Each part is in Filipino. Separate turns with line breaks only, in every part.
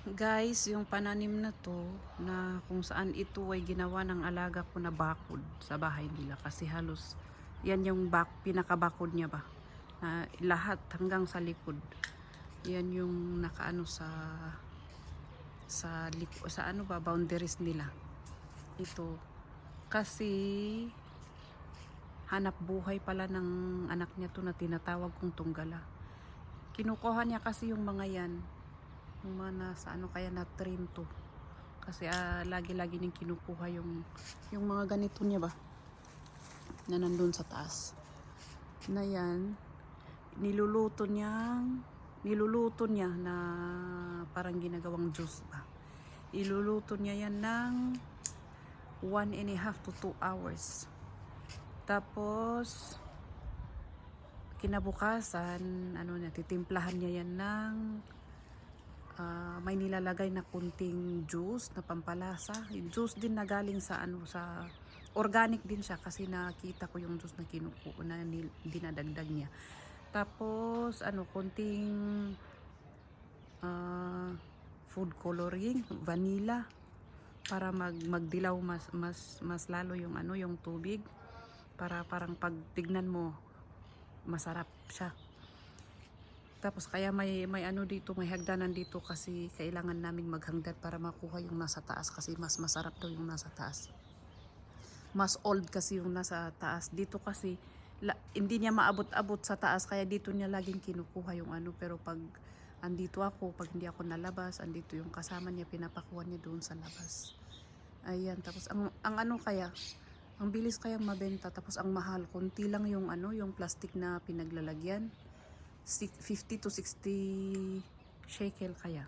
Guys, yung pananim na to na kung saan ito ay ginawa ng alaga ko na bakod sa bahay nila kasi halos yan yung pinakabakod niya ba na lahat hanggang sa likod. Yan yung nakaano sa ano ba boundaries nila. Ito kasi hanap buhay pala ng anak niya to na tinatawag kong tunggala. Kinukuha niya kasi yung mga yan, yung mga nasa ano kaya na trim to. Kasi lagi-lagi niyang kinukuha yung mga ganito niya ba na nandun sa taas. Na yan, niluluto niya na parang ginagawang juice ba. Iluluto niya yan ng 1.5 to 2 hours. Tapos kinabukasan, ano niya, titimplahan niya yan ng may nilalagay na kunting juice na pampalasa. Yung juice din na galing sa ano, sa organic din siya kasi nakita ko yung juice na kinukuha na dinadagdag niya. Tapos ano, kunting food coloring, vanilla para magdilaw mas lalo yung ano, yung tubig para parang pag tignan mo masarap siya. Tapos kaya may ano dito, may hagdanan dito kasi kailangan naming maghagdan para makuha yung nasa taas kasi mas masarap daw yung nasa taas. Mas old kasi yung nasa taas. Dito kasi hindi niya maabot-abot sa taas kaya dito niya laging kinukuha yung ano, pero pag andito ako, pag hindi ako nalabas, andito yung kasama niya, pinapakuha niya doon sa labas. Ayan, tapos ang ano kaya, ang bilis kayang mabenta, tapos ang mahal, konti lang yung ano, yung plastic na pinaglalagyan. 50 to 60 shekel kaya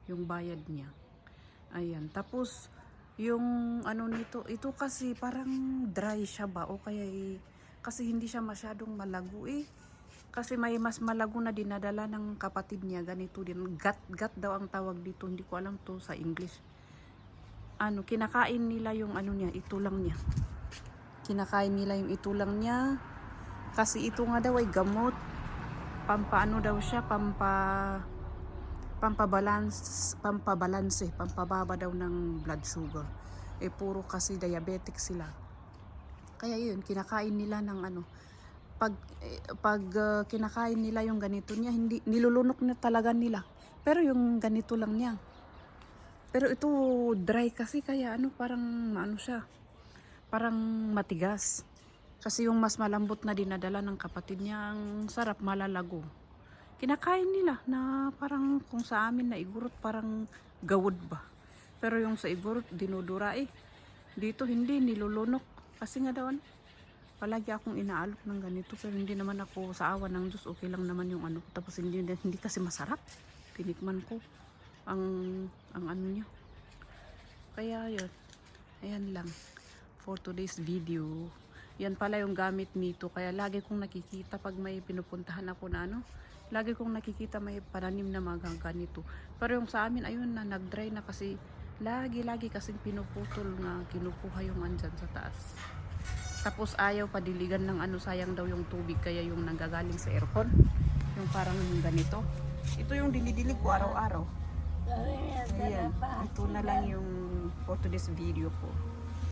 yung bayad niya. Ayan, tapos yung ano nito, ito kasi parang dry siya ba o kaya kasi hindi siya masyadong malago kasi may mas malago na dinadala ng kapatid niya, ganito din, gat daw ang tawag dito, hindi ko alam to sa English. Ano, kinakain nila yung ano niya, ito lang niya, kinakain nila yung ito lang niya kasi ito nga daw ay gamot, pampaano daw siya, pampababa daw ng blood sugar. Puro kasi diabetic sila. Kaya yun, kinakain nila ng ano. Pag kinakain nila yung ganito niya, hindi nilulunok na talaga nila. Pero yung ganito lang niya. Pero ito dry kasi kaya ano, parang ano siya, parang matigas. Kasi yung mas malambot na dinadala ng kapatid niya, ang sarap, malalago. Kinakain nila na parang kung sa amin na igurot, parang gawod ba. Pero yung sa igurot, dinudura Dito hindi, nilulunok. Kasi nga daw, palagi akong inaalok ng ganito. Pero hindi naman ako sa awa ng Diyos, okay lang naman yung ano. Tapos hindi kasi masarap. Tinikman ko ang ano niya. Kaya yun, ayan lang for today's video. Yan pala yung gamit nito. Kaya lagi kong nakikita pag may pinupuntahan ako na ano, lagi kong nakikita may pananim na mga ganito. Pero yung sa amin, ayun na, nag-dry na kasi lagi kasi pinuputol na kinukuha yung andyan sa taas. Tapos ayaw padiligan ng ano, sayang daw yung tubig kaya yung nanggagaling sa aircon. Yung parang ganito. Ito yung dinidilig ko araw-araw. Ayan, ito na lang yung for today's video ko.